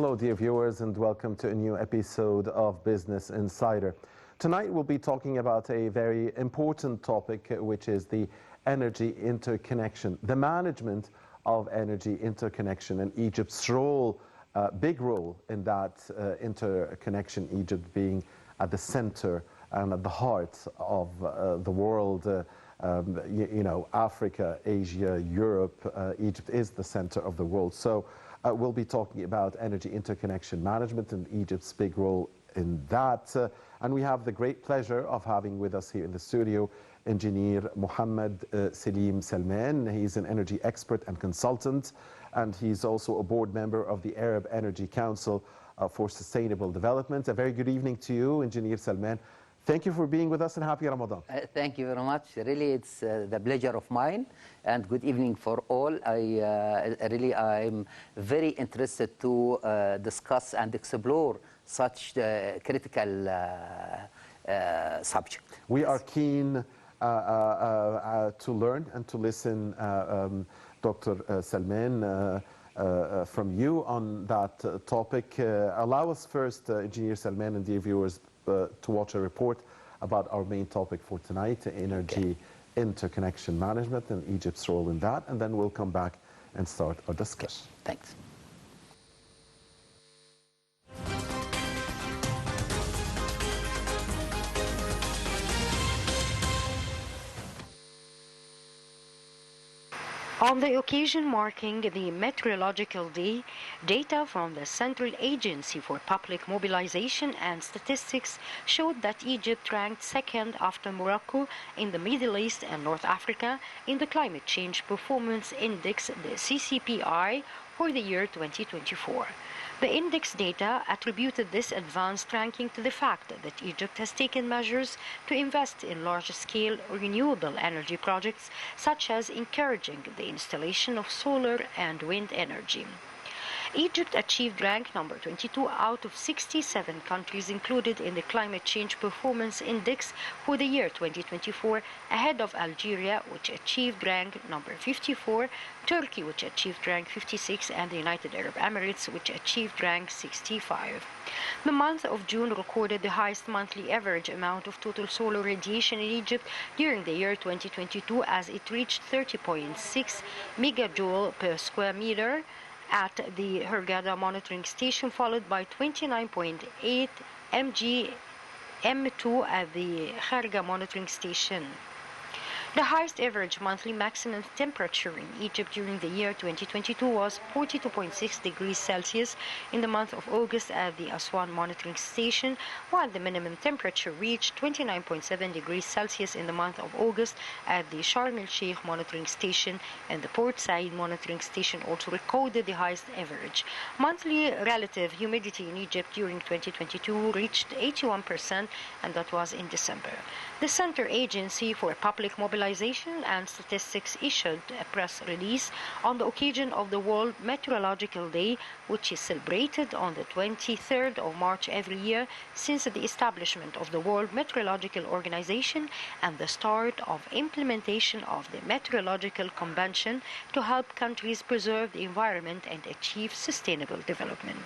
Hello, dear viewers, and welcome to a new episode of Business Insider. Tonight, we'll be talking about a very important topic, which is the energy interconnection, the management of energy interconnection, and Egypt's role, big role in that interconnection, Egypt being at the center and at the heart of the world. Africa, Asia, Europe, Egypt is the center of the world. So we'll be talking about energy interconnection management and Egypt's big role in that. And we have the great pleasure of having with us here in the studio engineer Mohamed Selim Salman. He's an energy expert and consultant, and he's also a board member of the Arab Energy Council for Sustainable Development. A very good evening to you, Engineer Salman. Thank you for being with us, and happy Ramadan. Thank you very much. Really, it's the pleasure of mine, and good evening for all. I'm very interested to discuss and explore such critical subject. We are keen to learn and to listen, Dr. Salman, from you on that topic. Allow us first, Engineer Salman and dear viewers, to watch a report about our main topic for tonight, energy interconnection management and Egypt's role in that, and then we'll come back and start our discussion. Thanks. On the occasion marking the Meteorological Day, data from the Central Agency for Public Mobilization and Statistics showed that Egypt ranked second after Morocco in the Middle East and North Africa in the Climate Change Performance Index, the CCPI, for the year 2024. The index data attributed this advanced ranking to the fact that Egypt has taken measures to invest in large-scale renewable energy projects, such as encouraging the installation of solar and wind energy. Egypt achieved rank number 22 out of 67 countries included in the Climate Change Performance Index for the year 2024, ahead of Algeria, which achieved rank number 54, Turkey, which achieved rank 56, and the United Arab Emirates, which achieved rank 65. The month of June recorded the highest monthly average amount of total solar radiation in Egypt during the year 2022, as it reached 30.6 megajoule per square meter at the Hurghada monitoring station, followed by 29.8 mgm2 at the Kharga monitoring station. The highest average monthly maximum temperature in Egypt during the year 2022 was 42.6 degrees Celsius in the month of August at the Aswan monitoring station, while the minimum temperature reached 29.7 degrees Celsius in the month of August at the Sharm el-Sheikh monitoring station, and the Port Said monitoring station also recorded the highest average. Monthly relative humidity in Egypt during 2022 reached 81%, and that was in December. The Center Agency for Public Mobilization and Statistics issued a press release on the occasion of the World Meteorological Day, which is celebrated on the 23rd of March every year since the establishment of the World Meteorological Organization and the start of implementation of the Meteorological Convention to help countries preserve the environment and achieve sustainable development.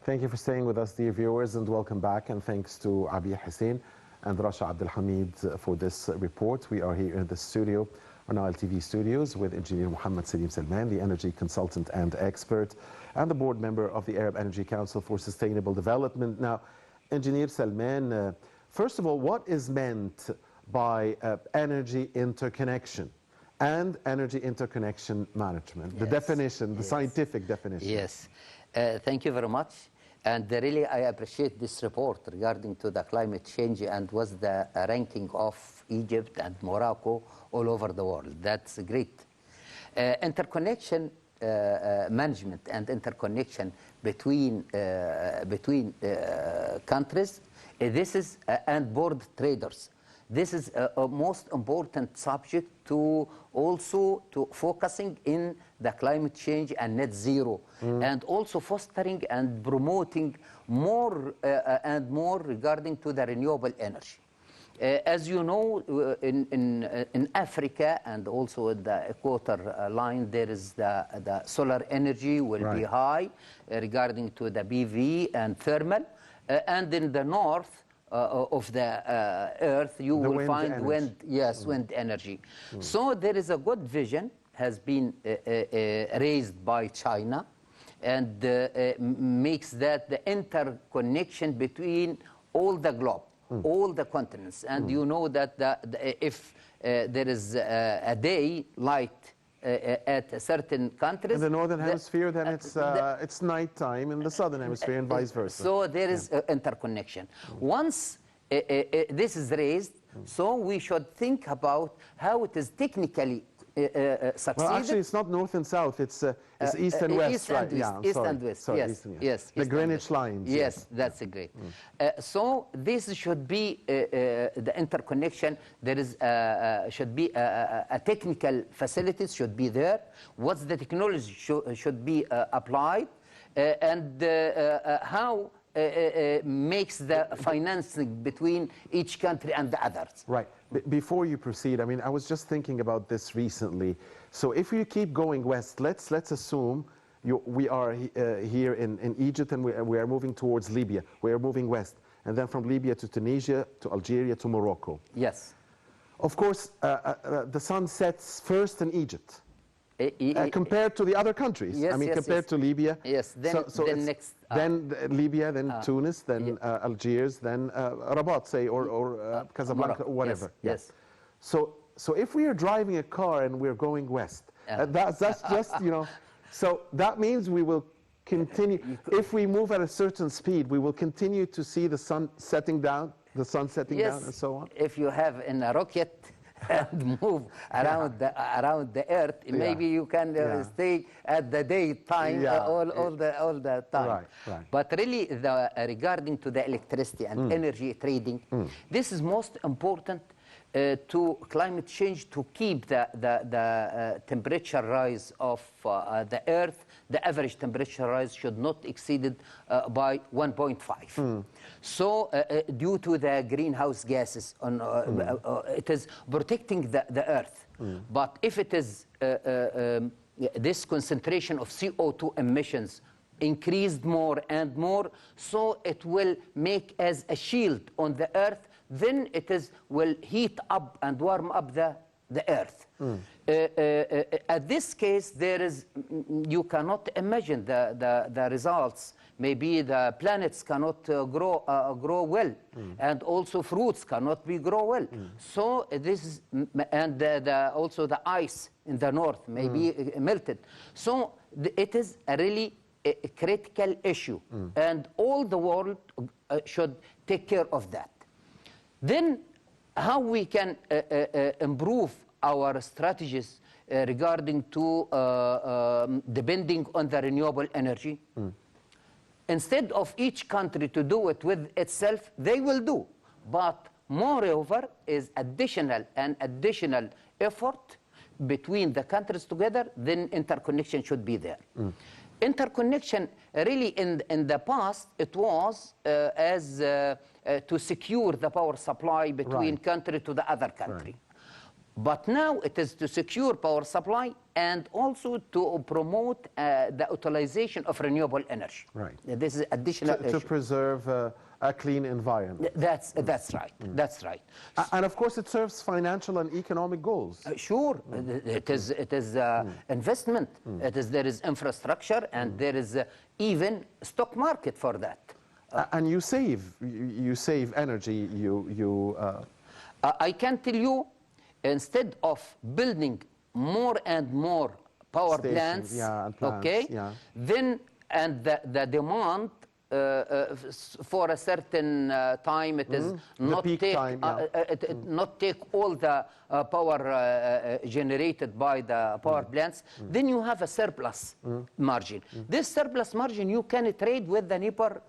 Thank you for staying with us, dear viewers, and welcome back. And thanks to Abi Hussein and Rasha Abdelhamid for this report. We are here in the studio, on Nile TV studios, with Engineer Mohamed Selim Salman, the energy consultant and expert, and the board member of the Arab Energy Council for Sustainable Development. Now, Engineer Salman, first of all, what is meant by energy interconnection and energy interconnection management? The definition, the scientific definition. Yes, thank you very much. And really, I appreciate this report regarding to the climate change and was the ranking of Egypt and Morocco all over the world. That's great. Interconnection management and interconnection between countries, this is and board traders. This is a most important subject to also to focusing in the climate change and net zero, and also fostering and promoting more and more regarding to the renewable energy. As you know, in Africa and also in the equator line, there is the solar energy will be high regarding to the PV and thermal, and in the north of the earth, you will find wind, wind energy. So there is a good vision has been raised by China, and makes that the interconnection between all the globe, all the continents. And you know that if there is a day light at certain countries. In the northern hemisphere, then it's nighttime in the southern hemisphere and vice versa. So there is interconnection. Once this is raised, so we should think about how it is technically succeeded. Well, actually, it's not north and south. It's east and west, east right? and west, Yeah, east and west. sorry, Yes, east and west. yes. The Greenwich lines. Yes, that's great. So this should be the interconnection. There is should be a technical facilities should be there. What's the technology should be applied, and how makes the financing between each country and the others. Right. Before you proceed, I mean, I was just thinking about this recently. So if you keep going west, let's assume we are here in Egypt, and we are moving towards Libya. We are moving west, and then from Libya to Tunisia, to Algeria, to Morocco. Yes. Of course, the sun sets first in Egypt. Compared to the other countries. Yes, I mean, compared to Libya. Yes, then, then next. Then Libya, then Tunis, then Algiers, then Rabat, say, or Casablanca, or whatever. Yes. So if we are driving a car and we're going west, that's just, you know, so that means we will continue. If we move at a certain speed, we will continue to see the sun setting down, down, and so on. If you have in a rocket and move around the earth, maybe you can stay at the daytime all the time. Right. But really, regarding to the electricity and energy trading, this is most important to climate change, to keep the temperature rise of the earth. The average temperature rise should not exceed by 1.5. So due to the greenhouse gases, it is protecting the earth. But if it is this concentration of CO2 emissions increased more and more, so it will make as a shield on the earth, then it will heat up and warm up the earth. At this case, you cannot imagine the results. Maybe the planets cannot grow well, and also fruits cannot grow well. So this is, and also the ice in the north may be melted. So it is a really a critical issue, and all the world should take care of that. Then how we can improve our strategies regarding to depending on the renewable energy. Instead of each country to do it with itself, they will do. But moreover is additional effort between the countries together, then interconnection should be there. Interconnection, really in the past, it was to secure the power supply between country to the other country. But now it is to secure power supply and also to promote the utilization of renewable energy. Right. This is additional issue. To preserve a clean environment. That's right. That's right. And of course, it serves financial and economic goals. Sure, it is investment. There is infrastructure, and there is even stock market for that. And you save energy. I can tell you, instead of building more and more power Stations, plants, and okay, then and the demand for a certain time, it is not peak take time, yeah. not take all the power generated by the power plants, then you have a surplus margin. This surplus margin you can trade with the neighbor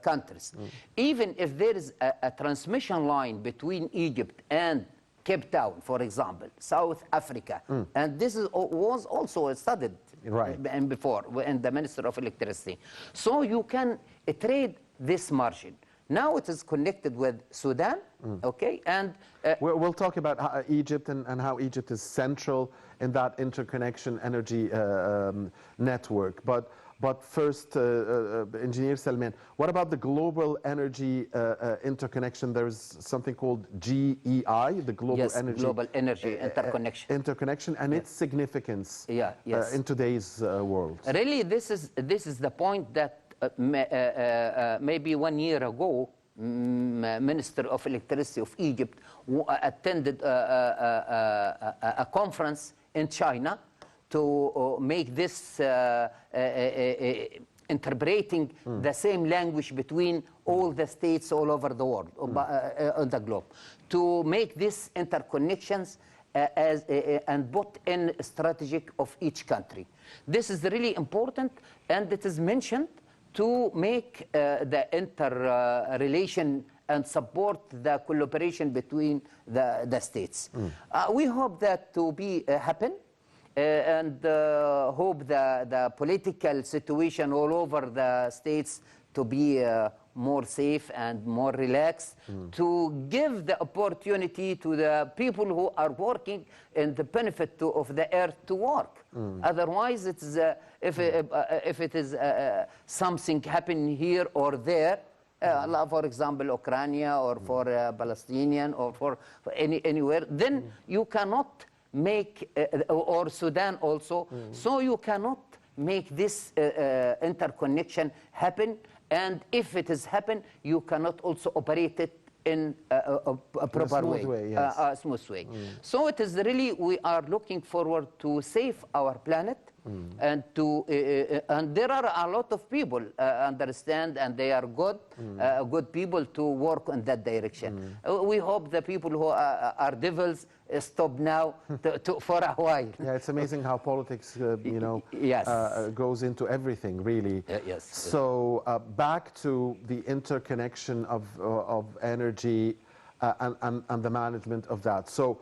countries. Even if there is a transmission line between Egypt and Cape Town, for example, South Africa, and this was also studied and before in the Minister of Electricity. So you can trade this margin. Now it is connected with Sudan, okay, and we'll talk about Egypt and how Egypt is central in that interconnection energy network. But first, Engineer Salman, what about the global energy interconnection? There's something called GEI, the Global Energy Interconnection, and its significance in today's world. Really, this is the point that maybe 1 year ago, Minister of Electricity of Egypt attended a conference in China to make this interpreting the same language between all the states all over the world, on the globe, to make these interconnections and put in strategic of each country. This is really important, and it is mentioned to make the interrelation and support the collaboration between the states. We hope that to be happen. And hope the political situation all over the states to be more safe and more relaxed, to give the opportunity to the people who are working in the benefit of the earth to work. Otherwise, it's, if it is something happening here or there, for example, Ukraine or for Palestinian or for anywhere, then you cannot make, or Sudan also, so you cannot make this interconnection happen, and if it is happen, you cannot also operate it in a proper way, a smooth way. So it is really, we are looking forward to save our planet, and to and there are a lot of people understand, and they are good people to work in that direction. We hope the people who are devils stop now for a while. Yeah, it's amazing how politics, you know, goes into everything, really. Yes. So back to the interconnection of energy and the management of that. So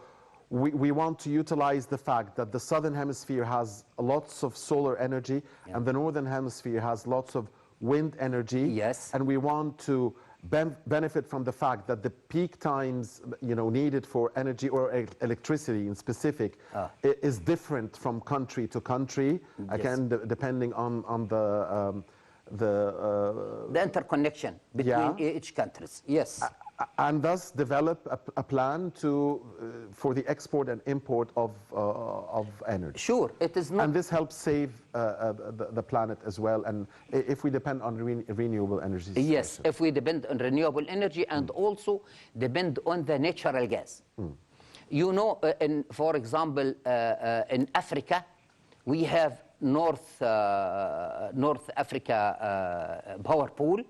we want to utilize the fact that the southern hemisphere has lots of solar energy, and the northern hemisphere has lots of wind energy. Yes. And we want to benefit from the fact that the peak times, you know, needed for energy or electricity in specific is different from country to country. Again, depending on the interconnection between each countries. Yes. And thus develop a plan to for the export and import of energy. Sure, it is not. And this helps save the planet as well. And if we depend on renewable energy. Yes, if we depend on renewable energy and also depend on the natural gas. You know, for example, in Africa, we have North Africa power pool,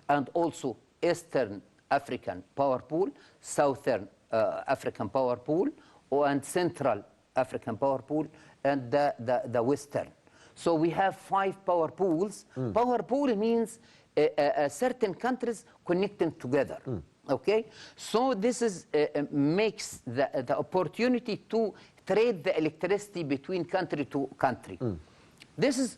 and also Eastern African power pool, Southern African power pool, and Central African power pool, and the Western. So we have 5 power pools. Power pool means certain countries connecting together. Okay, so this is makes the opportunity to trade the electricity between country to country. This is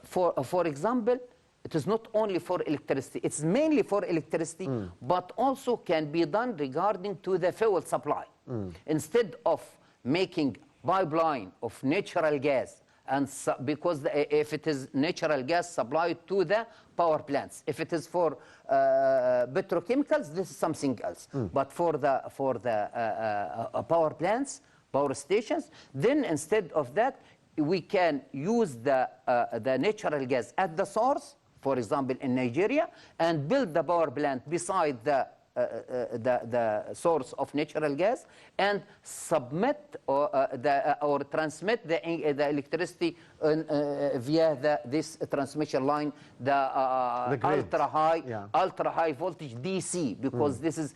for example. It is not only for electricity, it's mainly for electricity, but also can be done regarding to the fuel supply. Instead of making pipeline of natural gas, and because if it is natural gas supplied to the power plants, if it is for petrochemicals, this is something else. But for the power plants, power stations, then instead of that, we can use the natural gas at the source, for example, in Nigeria, and build the power plant beside the the source of natural gas and submit or transmit the electricity via this transmission line, the grid. ultra high voltage DC, because this is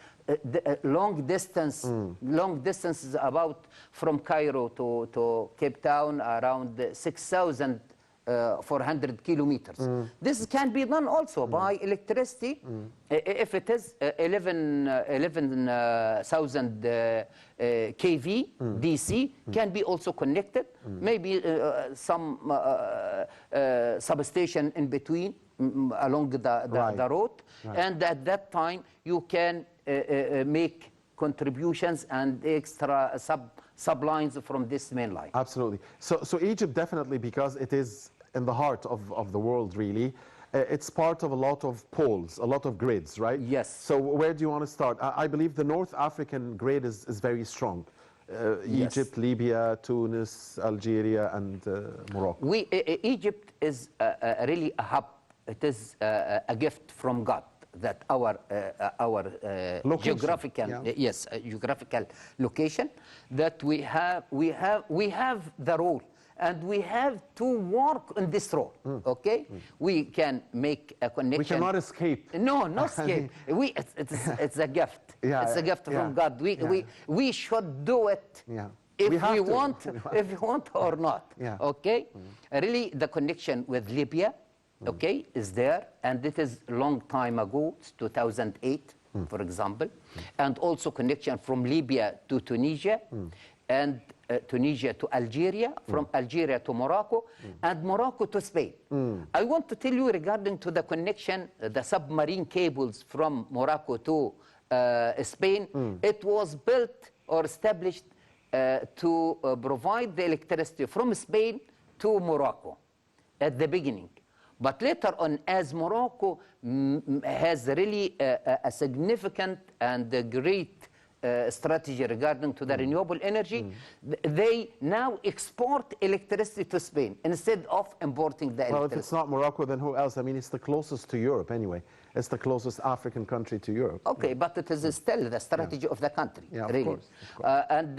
long distance. Long distance is about from Cairo to Cape Town, around 6,400 kilometers. This can be done also by electricity. If it is 11,000 kV DC, can be also connected. Maybe some substation in between along the road. And at that time, you can make contributions and extra sublines from this main line. Absolutely. So Egypt definitely, because it is in the heart of the world, really, it's part of a lot of poles, a lot of grids, right? Yes. So where do you want to start? I believe the North African grid is very strong. Yes. Egypt, Libya, Tunis, Algeria, and Morocco. Egypt is really a hub. It is a gift from God that our geographical geographical location, that we have the role, and we have to work on this role. Okay, we can make a connection. We cannot escape. No, not escape. It's a gift. It's a gift from God. We should do it. If we want or not. Okay, really, the connection with Libya, okay, is there, and it is a long time ago. It's 2008, for example, and also connection from Libya to Tunisia, and Tunisia to Algeria, from Algeria to Morocco, and Morocco to Spain. I want to tell you regarding to the connection, the submarine cables from Morocco to Spain. It was built or established to provide the electricity from Spain to Morocco at the beginning. But later on, as Morocco has really a significant and a great strategy regarding to the renewable energy, they now export electricity to Spain instead of importing the electricity. Well, if it's not Morocco, then who else? I mean, it's the closest to Europe anyway. It's the closest African country to Europe. Okay, but it is still the strategy of the country, really. Of course. And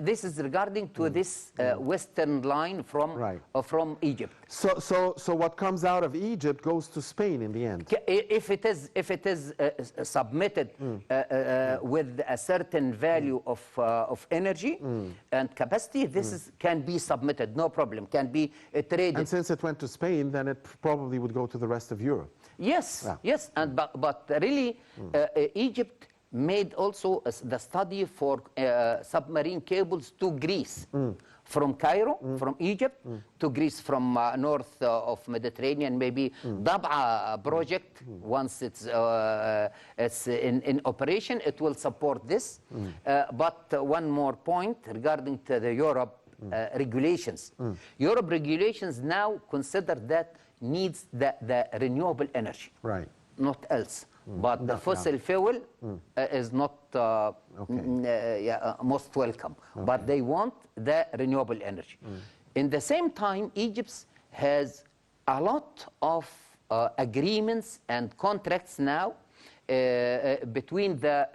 this is regarding to this western line from Egypt. So what comes out of Egypt goes to Spain in the end. If it is submitted with a certain value of energy and capacity, this can be submitted, no problem, can be traded. And since it went to Spain, then it probably would go to the rest of Europe. Yes, yes, and but really, Egypt made also the study for submarine cables to Greece, from Cairo, from Egypt to Greece, from north of Mediterranean, maybe Dab'a project. Once it's in operation, it will support this. But one more point regarding to the Europe regulations. Europe regulations now consider that needs the renewable energy, not else. But the fossil fuel is not most welcome. But they want the renewable energy. In the same time, Egypt has a lot of agreements and contracts now between the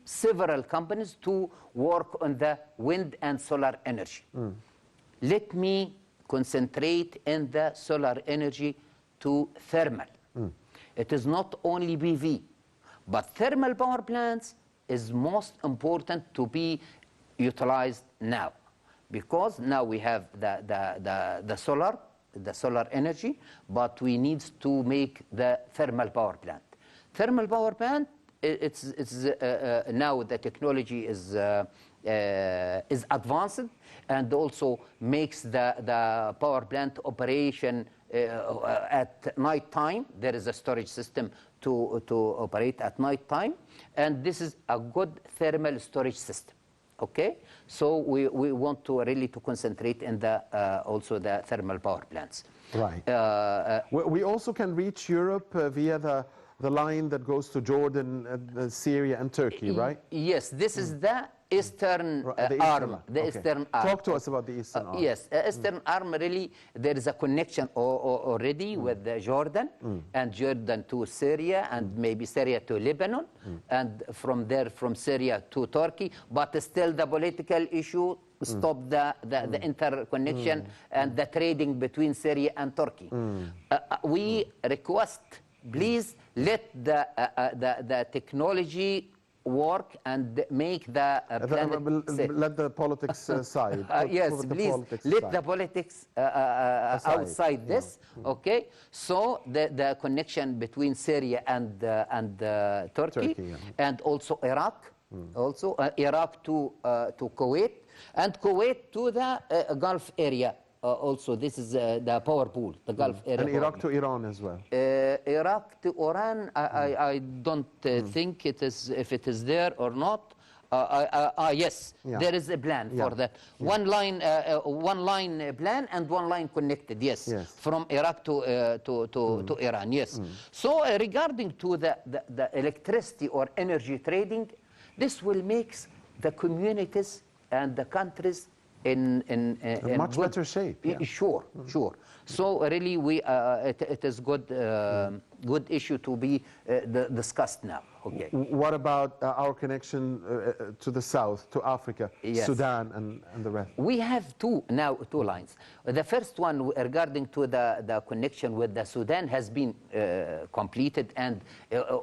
several companies to work on the wind and solar energy. Let me concentrate in the solar energy to thermal. It is not only PV, but thermal power plants is most important to be utilized now, because now we have the solar energy, but we need to make the thermal power plant. Thermal power plant, it's now the technology is advanced, and also makes the power plant operation at night time. There is a storage system to operate at night time, and this is a good thermal storage system. Okay, so we want to really to concentrate in the also the thermal power plants. Right. We also can reach Europe via the line that goes to Jordan, Syria, and Turkey, right? Yes, this is the eastern The eastern arm. line. The Okay. eastern arm. Talk to us about the eastern arm. Yes, eastern arm really, there is a connection already with Jordan, and Jordan to Syria, and maybe Syria to Lebanon, and from there from Syria to Turkey. But still the political issue stop the interconnection and the trading between Syria and Turkey. We request, please let the technology work and make the planet safe. Let the politics side. Yes, Put the please politics let aside. the politics outside this. Okay, so the connection between Syria and Turkey, Turkey, yeah. and also Iraq, also Iraq to Kuwait, and Kuwait to the Gulf area. Also, this is the power pool, the Gulf area. And power Iraq pool. to Iran as well. Iraq to Iran, I don't think it is, if it is there or not. Yes, Yeah. there is a plan Yeah. for that. One line plan and one line connected. Yes, Yes. from Iraq to Iran. Yes. So regarding to the electricity or energy trading, this will make the communities and the countries in much good, better shape, yeah. Sure, sure. So really, it is good issue to be discussed now. Okay. What about our connection to the south, to Africa, Yes. Sudan, and the rest? We have two lines. The first one regarding to the connection with the Sudan has been completed and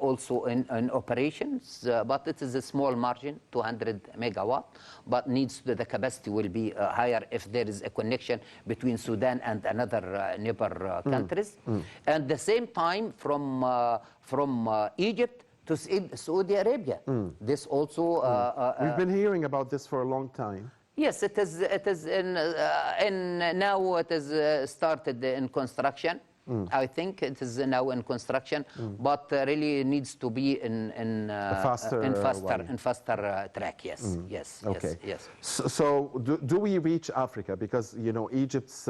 also in operations, but it is a small margin, 200 megawatt, but the capacity will be higher if there is a connection between Sudan and another neighbor countries. And the same time from Egypt to Saudi Arabia. This also We've been hearing about this for a long time. yes, it is now it is started in construction. I think it is now in construction, but really needs to be in faster track. Yes, yes, Okay. yes, yes. So do we reach Africa? Because Egypt's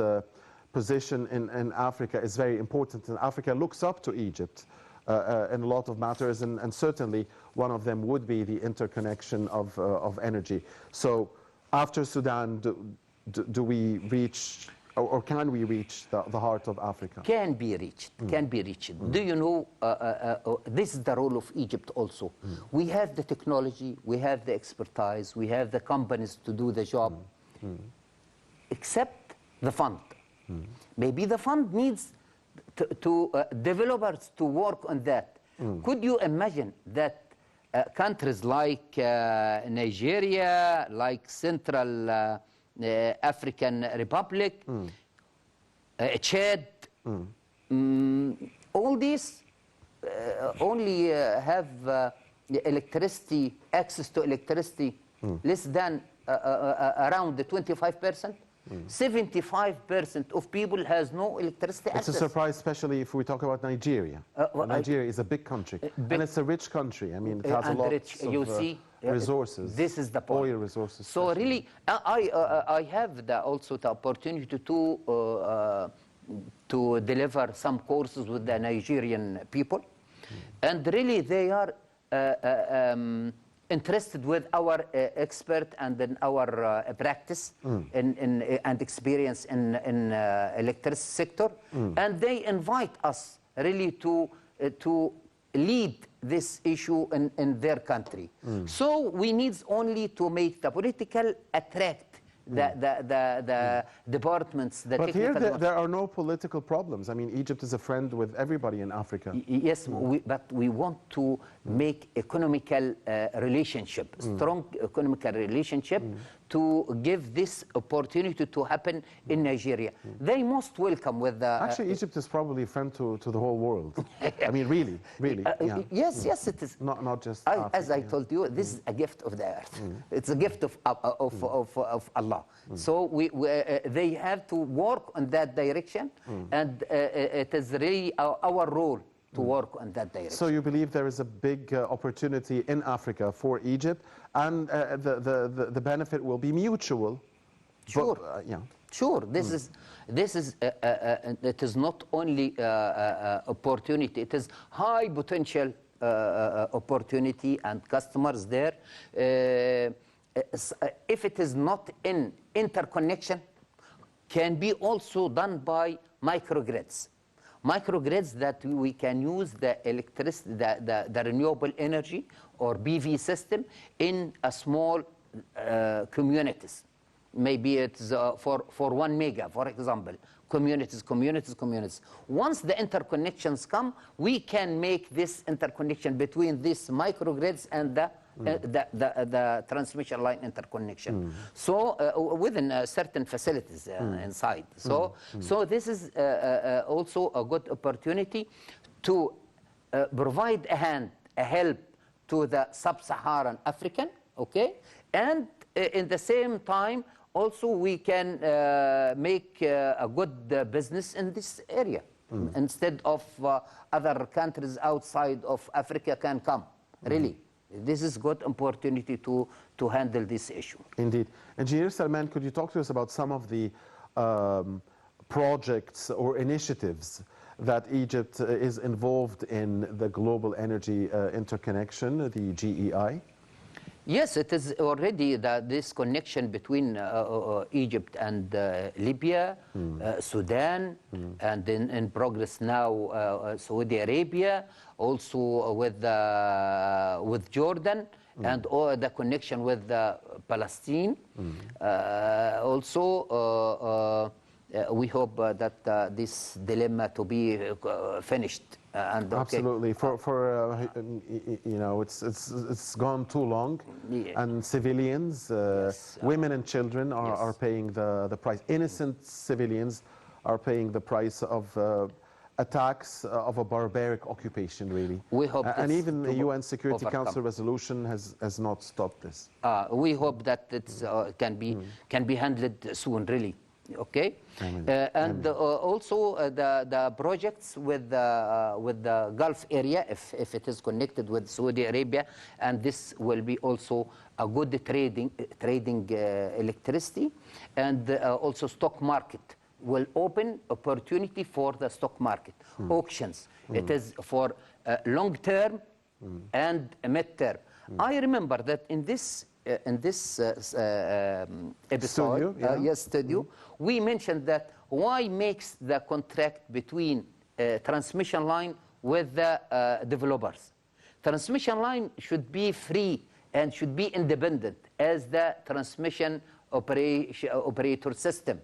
position in Africa is very important, and Africa looks up to Egypt in a lot of matters, and certainly one of them would be the interconnection of energy. So after Sudan, do we reach, or can we reach the heart of Africa? Can be reached. Can be reached. Do you know? This is the role of Egypt also. We have the technology, we have the expertise, we have the companies to do the job, except the fund. Maybe the fund needs to developers to work on that. Could you imagine that countries like Nigeria, like Central African Republic, Chad, all these only have electricity, access to electricity less than around the 25%? 75% of people has no electricity It's access. a surprise, especially if we talk about Nigeria. Nigeria is a big country, and it's a rich country. I mean, it has a lot of resources. This is the point. Oil resources. So especially. really, I have also the opportunity to deliver some courses with the Nigerian people, and really they are interested with our expert and in our practice and experience in electricity sector, and they invite us really to lead this issue in their country. So we need only to make the political attract the departments. The but here technical there are no political problems. I mean, Egypt is a friend with everybody in Africa. Yes, but we want to make economical relationship, strong economical relationship, to give this opportunity to happen in Nigeria. They most welcome with the... Actually, Egypt is probably a friend to the whole world. I mean, really. Yeah. Yes, yes, it is. Not just As Africa, I told you, this is a gift of the earth. It's a gift of Allah. So they have to work on that direction, and it is really our role to work on that direction. So you believe there is a big opportunity in Africa for Egypt, and the benefit will be mutual. Sure. But, yeah. Sure. This is it is not only opportunity. It is high potential opportunity and customers there. if it is not in interconnection, can be also done by microgrids. Microgrids that we can use the electricity, the renewable energy or PV system in a small communities. Maybe it's for 1 mega, for example, communities. Once the interconnections come, we can make this interconnection between these microgrids and the transmission line interconnection. So within certain facilities inside. So this is also a good opportunity to provide a help to the sub-Saharan African, okay, and in the same time also we can make a good business in this area instead of other countries outside of Africa can come. Really, this is good opportunity to handle this issue. Indeed. Engineer Salman, could you talk to us about some of the projects or initiatives that Egypt is involved in the global energy interconnection, the GEI? Yes, it is already this connection between Egypt and Libya, Sudan, and in progress now Saudi Arabia, also with Jordan, and all the connection with Palestine. Also, we hope that this dilemma to be finished. And absolutely, you know, it's gone too long, and civilians, yes, women and children are paying the price. Innocent civilians are paying the price of attacks of a barbaric occupation, really. We hope and even the UN Security Council resolution has not stopped this. We hope that it can be handled soon, really. Okay, and also the projects with the Gulf area, if it is connected with Saudi Arabia, and this will be also a good trading electricity, and also stock market will open opportunity for the stock market auctions. It is for long term and mid term. I remember that in this episode, studio, we mentioned that why makes the contract between transmission line with the developers. Transmission line should be free and should be independent as the transmission operator system.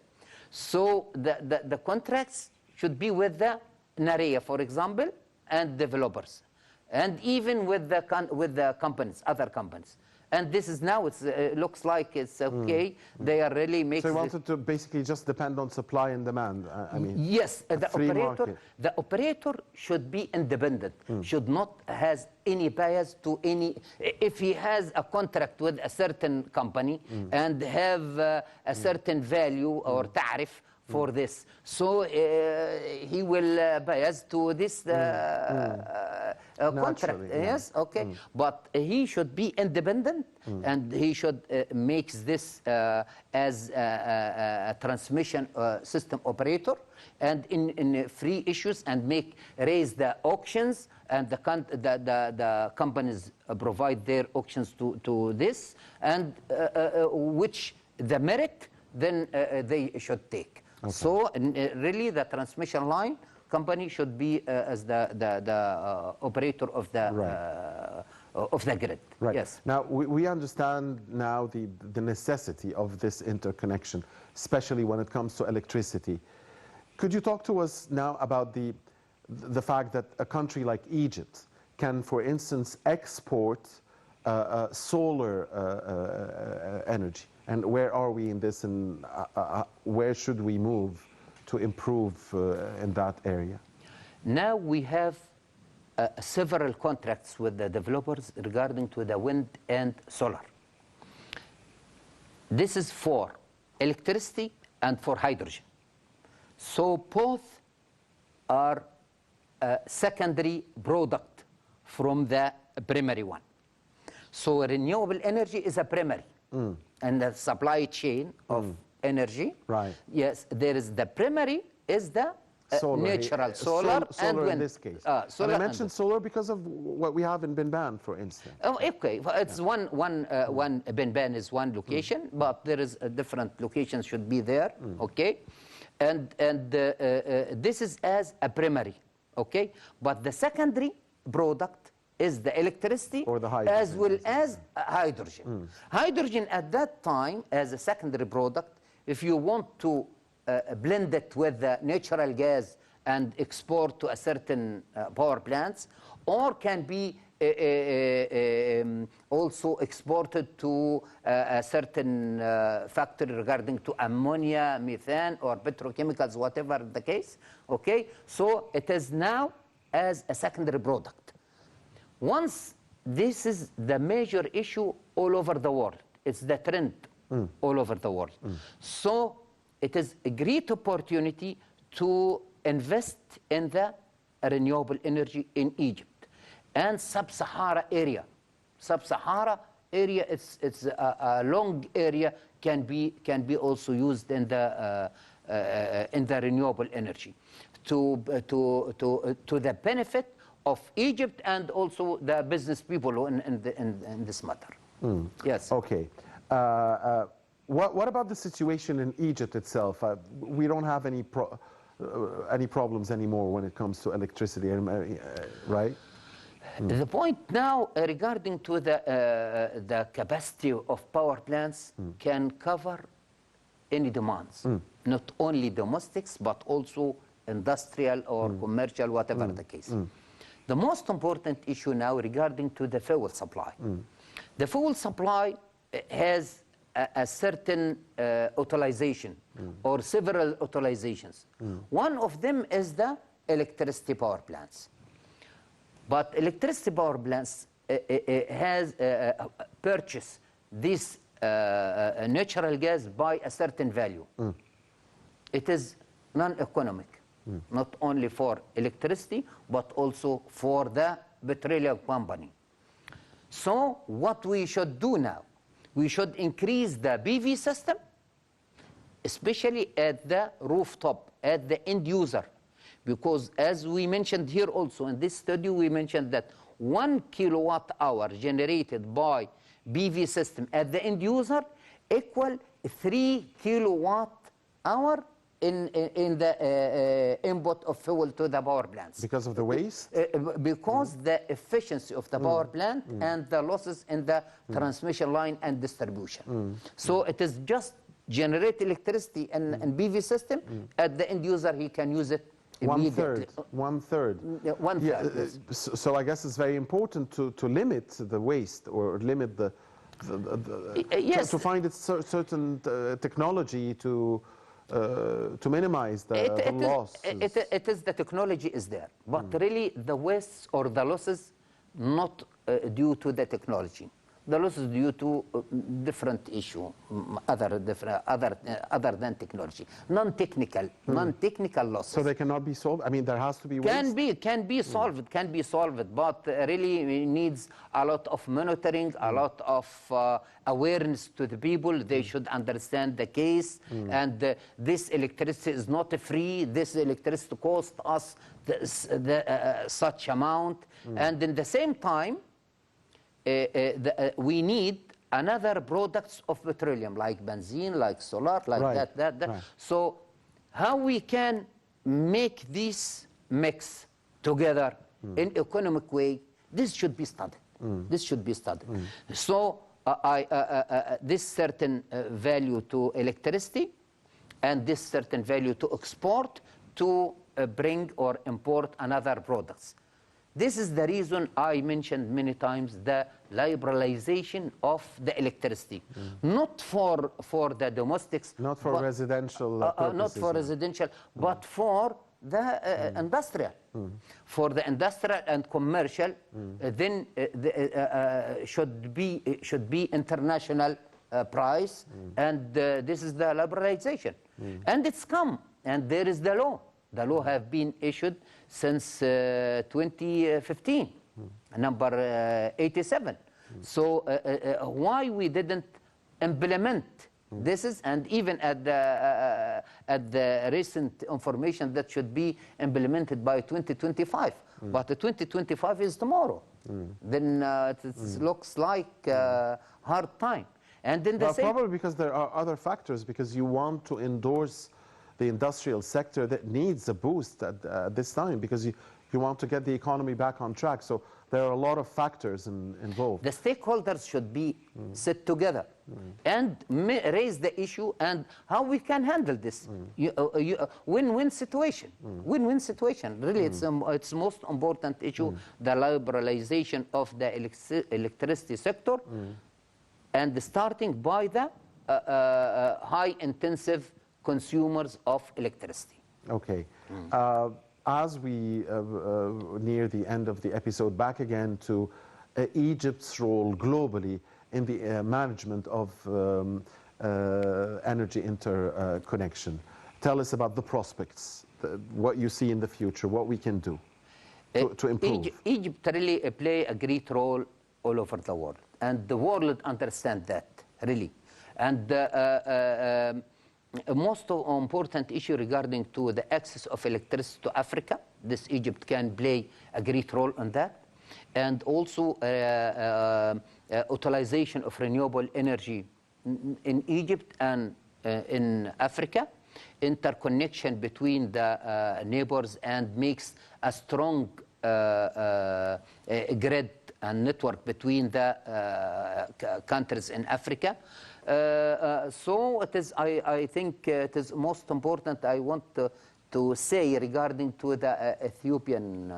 So the contracts should be with the NAREA, for example, and developers, and even with the companies, other companies. And this is now, it looks like it's okay. They are really making. So you wanted to basically just depend on supply and demand. I mean, yes, the operator should be independent. Should not has any bias to any. If he has a contract with a certain company and have a certain value or tariff for this, so he will bias to this contract. Yes, okay, but he should be independent, and he should make this as a transmission system operator, and in free issues, and raise the auctions, and the companies provide their auctions to this, and which the merit then they should take. Okay. So really, the transmission line company should be as the operator of the grid. Right. Yes. Now we understand now the necessity of this interconnection, especially when it comes to electricity. Could you talk to us now about the fact that a country like Egypt can, for instance, export solar energy? And where are we in this, and where should we move to improve in that area? Now we have several contracts with the developers regarding to the wind and solar. This is for electricity and for hydrogen. So both are a secondary product from the primary one. So renewable energy is a primary. And the supply chain of energy. Right. Yes, there is the primary is the natural solar and solar in wind. this case. Solar And I and mentioned solar because of what we have in Binban, for instance. Oh, okay, well, it's one Benban is one location, but there is a different locations should be there, okay? And this is as a primary, okay? But the secondary product is the electricity Or the hydrogen, as well as hydrogen. Hydrogen at that time as a secondary product, if you want to blend it with the natural gas and export to a certain power plants, or can be also exported to a certain factory regarding to ammonia, methane, or petrochemicals, whatever the case, okay? So it is now as a secondary product. Once this is the major issue all over the world. It's the trend all over the world. So it is a great opportunity to invest in the renewable energy in Egypt and sub-Sahara area. Sub-Sahara area, it's a long area, can be also used in the renewable energy to the benefit of Egypt and also the business people in this matter. Yes. Okay. What about the situation in Egypt itself? We don't have any problems anymore when it comes to electricity, right? The point now regarding to the capacity of power plants can cover any demands, not only domestics but also industrial or commercial, whatever the case. The most important issue now regarding to the fuel supply. The fuel supply has a certain utilization or several utilizations. One of them is the electricity power plants. But electricity power plants has purchased this natural gas by a certain value. It is non-economic. Not only for electricity, but also for the petroleum company. So what we should do now, we should increase the PV system, especially at the rooftop, at the end user. Because as we mentioned here also in this study, we mentioned that 1 kilowatt hour generated by PV system at the end user equal 3 kilowatt hour in the input of fuel to the power plants. Because of the waste? Because the efficiency of the power plant and the losses in the transmission line and distribution. So it is just generate electricity in PV system. At the end user, he can use it immediately. One third. Yeah, one third. Yes. So I guess it's very important to limit the waste or limit yes. to find a certain technology to minimize the loss. It is the technology is there, but really the wastes or the losses not due to the technology. The loss is due to different issue, other than technology, non-technical losses. So they cannot be solved. I mean, there has to be waste. Can be solved, but really needs a lot of monitoring, a lot of awareness to the people. They should understand the case, and this electricity is not free. This electricity costs us such amount, and in the same time. We need another products of petroleum, like benzene, like solar, like that. Right. So how we can make this mix together in economic way, this should be studied. This should be studied. So this certain value to electricity and this certain value to export to bring or import another products. This is the reason I mentioned many times the liberalization of the electricity, not for the domestics, not for residential purposes, not for residential, but for the industrial, for the industrial and commercial. Then should be international price, and this is the liberalization, and it's come, and there is the law. The law have been issued since 2015, number 87. So why we didn't implement This is, and even at the recent information that should be implemented by 2025, but the 2025 is tomorrow. Then it looks like hard time. And then the same, probably because there are other factors, because you want to endorse the industrial sector that needs a boost at this time, because you want to get the economy back on track. So there are a lot of factors involved. the stakeholders should be sit together and raise the issue and how we can handle this. Win-win situation. Win-win situation. Really, it's most important issue, the liberalization of the electricity sector, and starting by the high-intensive consumers of electricity. Okay. As we near the end of the episode, back again to Egypt's role globally in the management of energy interconnection. Tell us about the prospects, what you see in the future, what we can do to improve. Egypt really play a great role all over the world, and the world understand that, really. And a most important issue regarding to the access of electricity to Africa, this Egypt can play a great role on that. And also utilization of renewable energy in Egypt and in Africa, interconnection between the neighbors, and makes a strong grid and network between the countries in Africa. So it is, I think it is most important. I want to say regarding to the Ethiopian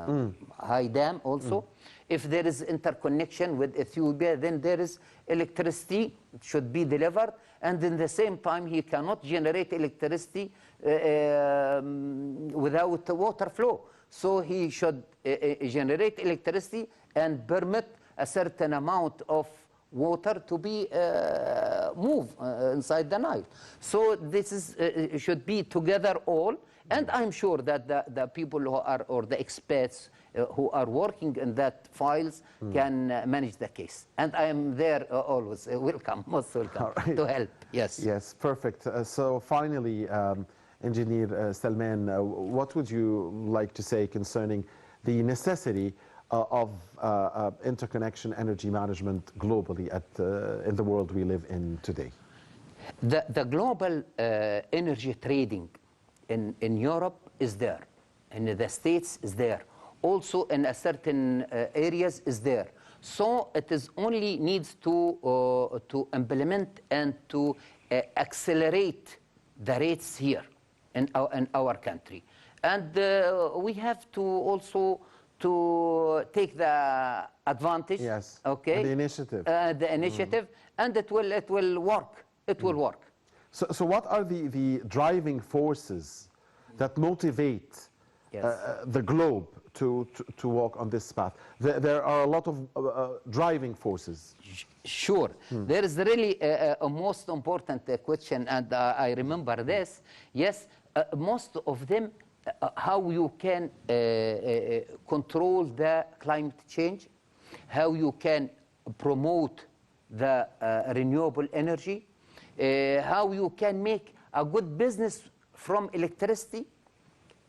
high dam also. If there is interconnection with Ethiopia, then there is electricity should be delivered, and in the same time he cannot generate electricity without water flow. So he should generate electricity and permit a certain amount of water to be moved inside the Nile. So this is should be together all, and I'm sure that the people who are, or the experts who are working in that files can manage the case. And I am there always, welcome, most welcome, right, to help, yes. Yes, perfect. So finally, Engineer Salman, what would you like to say concerning the necessity of interconnection energy management globally in the world we live in today? The global energy trading in Europe is there, in the States is there, also in a certain areas is there. So it is only needs to implement and to accelerate the rates here in our country. And we have to also to take the advantage, yes, okay, the initiative, and it will work. It will work. So what are the driving forces that motivate the globe to walk on this path? There are a lot of driving forces. Sure. There is really a most important question, and I remember this. Yes, most of them, how you can control the climate change, how you can promote the renewable energy, how you can make a good business from electricity,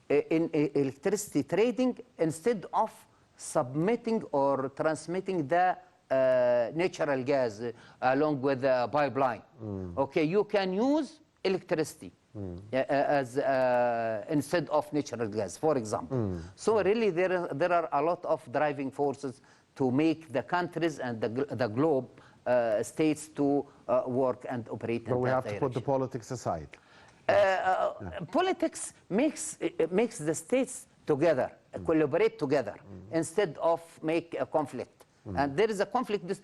in electricity trading, instead of submitting or transmitting the natural gas along with the pipeline. Okay, you can use electricity as instead of natural gas, for example. So really there are a lot of driving forces to make the countries and the globe states to work and operate in that direction. But we have to put the politics aside. Politics makes the states together, collaborate together, instead of make a conflict. And there is a conflict.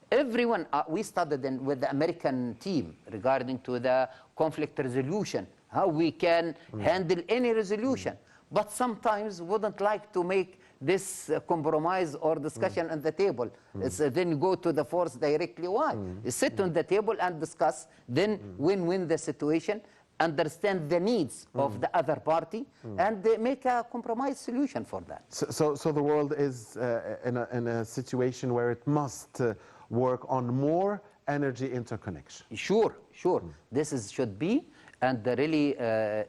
Everyone, we studied with the American team regarding to the conflict resolution, how we can handle any resolution. But sometimes wouldn't like to make this compromise or discussion on the table. Then you go to the force directly. Why? You sit on the table and discuss, then win-win the situation, understand the needs of the other party, and make a compromise solution for that. So the world is in a situation where it must work on more energy interconnection. Sure, sure. This is should be, and really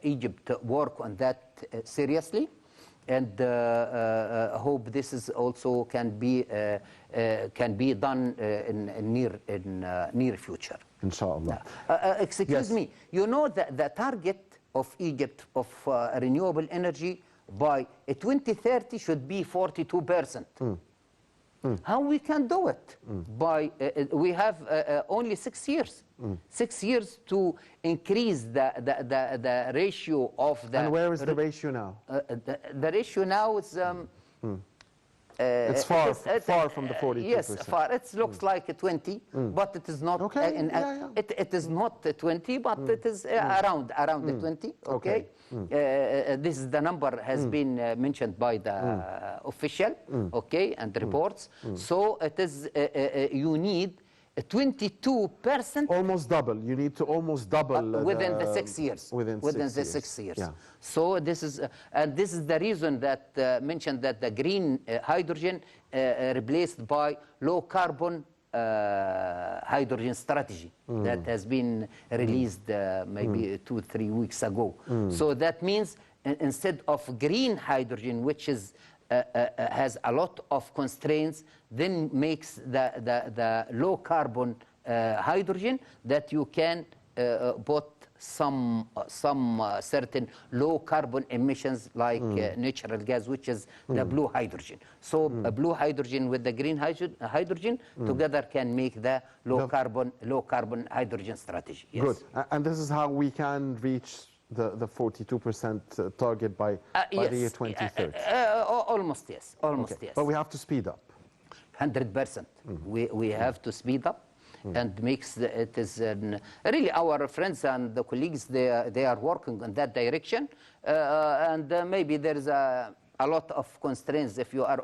Egypt work on that seriously, and hope this is also can be done in near future. Inshallah. Excuse me. You know the target of Egypt of renewable energy by 2030 should be 42%. How we can do it? By we have only 6 years. 6 years to increase the ratio of the. And where is the ratio now? The ratio now is. It's far from the 42%. Yes, far. It looks like 20, but it is not. Okay. It is not 20, but it is around the 20. Okay. This is the number has been mentioned by the official. Okay, and reports. So it is you need 22%. Almost double. You need to almost double within the 6 years. Within the 6 6 years. Yeah. So this is and this is the reason that mentioned that the green hydrogen replaced by low carbon hydrogen strategy that has been released maybe 2-3 weeks ago. So that means instead of green hydrogen, which is has a lot of constraints, then makes the low carbon hydrogen that you can put some certain low carbon emissions like natural gas, which is the blue hydrogen. So a blue hydrogen with the green hydrogen together can make the low carbon hydrogen strategy. Yes. Good. And this is how we can reach the 42% target by the year 2030. Almost yes. Almost yes. But we have to speed up. 100%. We have to speed up. And makes it is really our friends and the colleagues they are working in that direction, and maybe there is a lot of constraints if you are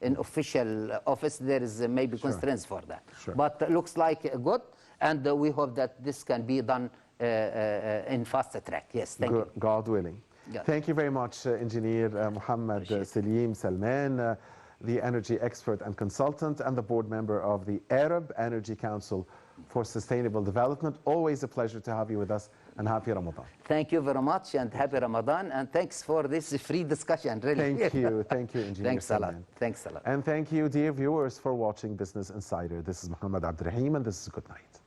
in official office. There is maybe constraints for that, but looks like good, and we hope that this can be done in faster track. Yes, thank you. God willing. Yeah. Thank you very much, Engineer Mohamed Selim Salman, the energy expert and consultant and the board member of the Arab Energy Council for Sustainable Development. Always a pleasure to have you with us, and happy Ramadan. Thank you very much, and happy Ramadan, and thanks for this free discussion. Really. Thank you, Engineer Thanks a lot. Salman. Thanks a lot. And thank you, dear viewers, for watching Business Insider. This is Mohamed Abdurrahim, and this is good night.